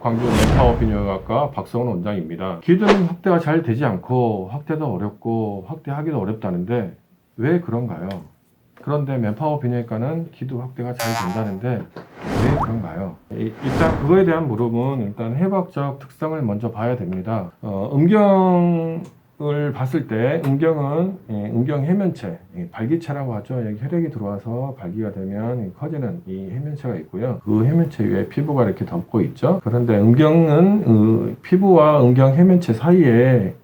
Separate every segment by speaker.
Speaker 1: 광주 멘파워 비뇨기과과 박성훈 원장입니다. 기도는 확대가 잘 되지 않고 확대도 어렵고 확대하기도 어렵다는데 왜 그런가요? 그런데 맨파워 비뇨기과는 기도 확대가 잘 된다는데 왜 그런가요? 일단 그거에 대한 물음은 일단 해부학적 특성을 먼저 봐야 됩니다. 음경을 봤을 때 음경은 음경 해면체, 발기체라고 하죠. 여기 혈액이 들어와서 발기가 되면 커지는 이 해면체가 있고요. 그 해면체 위에 피부가 이렇게 덮고 있죠. 그런데 음경은 피부와 음경 해면체 사이에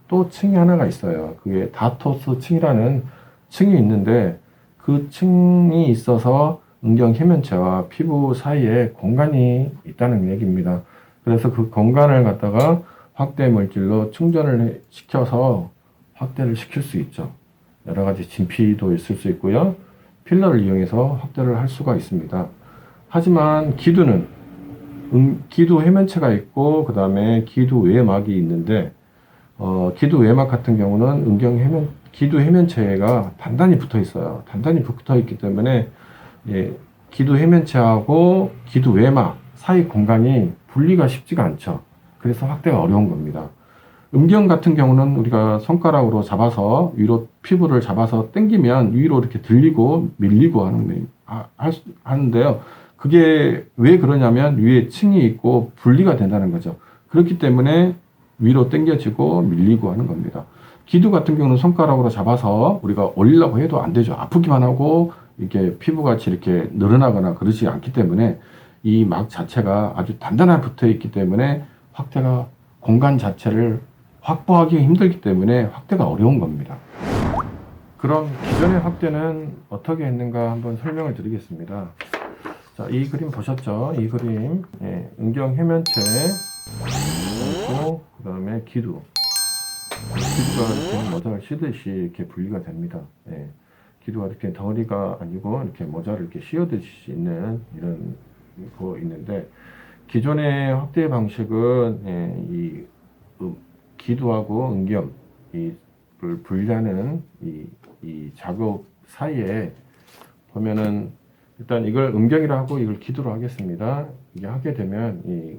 Speaker 1: 또 층이 하나가 있어요. 그게 다토스 층이라는 층이 있는데 그 층이 있어서 음경 해면체와 피부 사이에 공간이 있다는 얘기입니다. 그래서 그 공간을 갖다가 확대 물질로 충전을 시켜서 확대를 시킬 수 있죠. 여러 가지 진피도 있을 수 있고요. 필러를 이용해서 확대를 할 수가 있습니다. 하지만 기두는 기두 해면체가 있고 그 다음에 기두 외막이 있는데 기두 외막 같은 경우는 기두 해면체가 단단히 붙어 있어요. 단단히 붙어 있기 때문에 기두 해면체하고 기두 외막 사이 공간이 분리가 쉽지가 않죠. 그래서 확대가 어려운 겁니다. 음경 같은 경우는 우리가 손가락으로 잡아서 위로 피부를 잡아서 당기면 위로 이렇게 들리고 밀리고 하는데요. 그게 왜 그러냐면 위에 층이 있고 분리가 된다는 거죠. 그렇기 때문에 위로 당겨지고 밀리고 하는 겁니다. 기두 같은 경우는 손가락으로 잡아서 우리가 올리려고 해도 안 되죠. 아프기만 하고 이렇게 피부같이 이렇게 늘어나거나 그러지 않기 때문에 이 막 자체가 아주 단단하게 붙어 있기 때문에 확대가 공간 자체를 확보하기 힘들기 때문에 확대가 어려운 겁니다. 그럼 기존의 확대는 어떻게 했는가 한번 설명을 드리겠습니다. 자, 이 그림 보셨죠? 이 그림 음경 해면체 그 다음에 기두가 이렇게 모자를 씌듯이 이렇게 분리가 됩니다. 기두가 이렇게 덩어리가 아니고 이렇게 모자를 이렇게 씌우듯이 있는 이런 거 있는데 기존의 확대 방식은 이 기두하고 음경 이를 분리하는 이 작업 사이에 보면은 일단 이걸 음경이라 하고 이걸 기두로 하겠습니다. 이게 하게 되면 이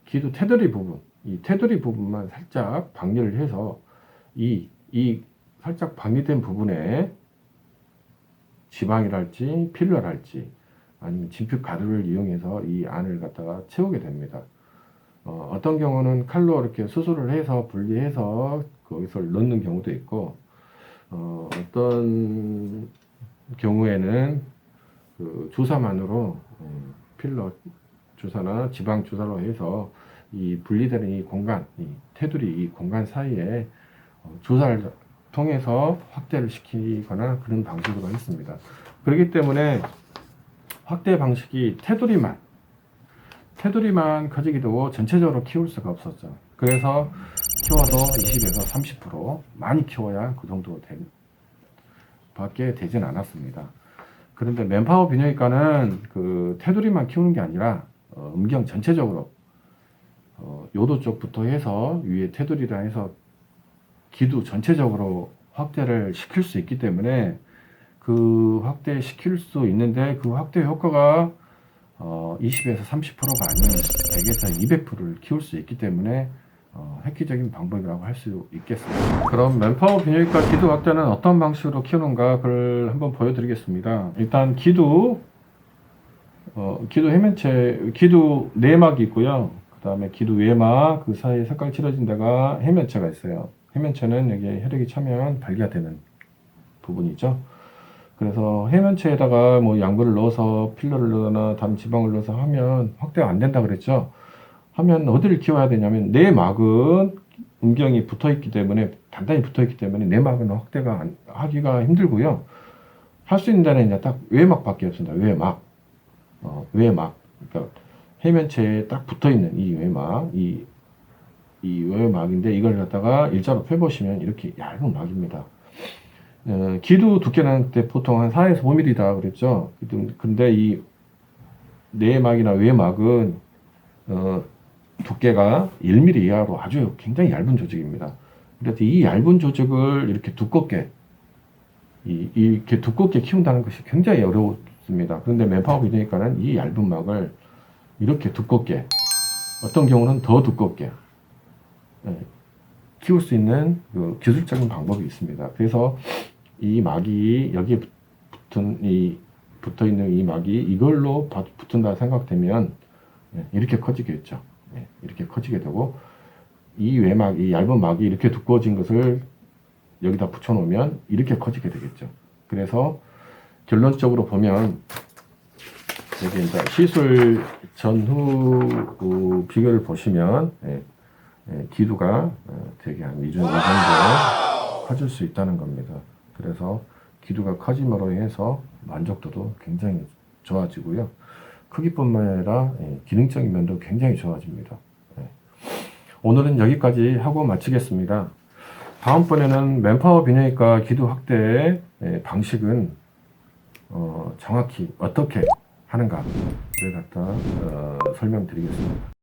Speaker 1: 기두 테두리 부분, 이 테두리 부분만 살짝 박리를 해서 이 살짝 박리된 부분에 지방이랄지 필러랄지 아니면 진피 가루를 이용해서 이 안을 갖다가 채우게 됩니다. 어떤 경우는 칼로 이렇게 수술을 해서 분리해서 거기서 넣는 경우도 있고, 어떤 경우에는 그 주사만으로 필러 주사나 지방 주사로 해서 이 분리되는 이 공간, 이 테두리 이 공간 사이에 주사를 통해서 확대를 시키거나 그런 방식으로 했습니다. 그렇기 때문에 확대 방식이 테두리만 커지기도 하고 전체적으로 키울 수가 없었죠. 그래서 키워도 20에서 30% 많이 키워야 그 정도 밖에 되진 않았습니다. 그런데 맨파워 비뇨기과는 그 테두리만 키우는 게 아니라 음경 전체적으로 요도 쪽부터 해서 위에 테두리라 해서 기두 전체적으로 확대를 시킬 수 있기 때문에 그 확대 시킬 수 있는데 그 확대 효과가 20에서 30%가 아닌 100에서 200%를 키울 수 있기 때문에 획기적인 방법이라고 할 수 있겠습니다. 그럼 맨파워 비뇨기과 기두 확대는 어떤 방식으로 키우는가 그걸 한번 보여드리겠습니다. 일단 기두 해면체, 기두 내막이 있고요. 그 다음에 기두 외막 그 사이에 색깔 칠해진 데가 해면체가 있어요. 해면체는 여기에 혈액이 차면 발기가 되는 부분이죠. 그래서 해면체에다가 뭐 양분을 넣어서 필러를 넣거나 다른 지방을 넣어서 하면 확대가 안 된다 그랬죠. 하면 어디를 키워야 되냐면 내막은 음경이 붙어 있기 때문에 단단히 붙어 있기 때문에 내막은 확대가 하기가 힘들고요. 할 수 있는 데는 이제 딱 외막밖에 없습니다. 외막. 그러니까 해면체에 딱 붙어 있는 이 외막, 이 외막인데 이걸 갖다가 일자로 펴보시면 이렇게 얇은 막입니다. 기두 두께는 보통 한 4에서 5mm다 그랬죠. 근데 이 내막이나 외막은 두께가 1mm 이하로 아주 굉장히 얇은 조직입니다. 그래서 이 얇은 조직을 이렇게 이렇게 두껍게 키운다는 것이 굉장히 어렵습니다. 그런데 맨파워 비뇨기과는 이 얇은 막을 이렇게 두껍게 어떤 경우는 더 두껍게 키울 수 있는 그 기술적인 방법이 있습니다. 그래서 이 막이 여기에 붙어 있는 이 막이 이걸로 붙은다 생각되면 이렇게 커지겠죠. 이렇게 커지게 되고 이 외막, 이 얇은 막이 이렇게 두꺼워진 것을 여기다 붙여 놓으면 이렇게 커지게 되겠죠. 그래서 결론적으로 보면 여기 이제 시술 전후 비교를 보시면 기두가 되게 한 이 정도 커질 수 있다는 겁니다. 그래서 기두가 커짐으로 해서 만족도도 굉장히 좋아지고요. 크기뿐만 아니라 기능적인 면도 굉장히 좋아집니다. 오늘은 여기까지 하고 마치겠습니다. 다음번에는 맨파워 비뇨기과 기두 확대 방식은 정확히 어떻게 하는가를 갖다 설명드리겠습니다.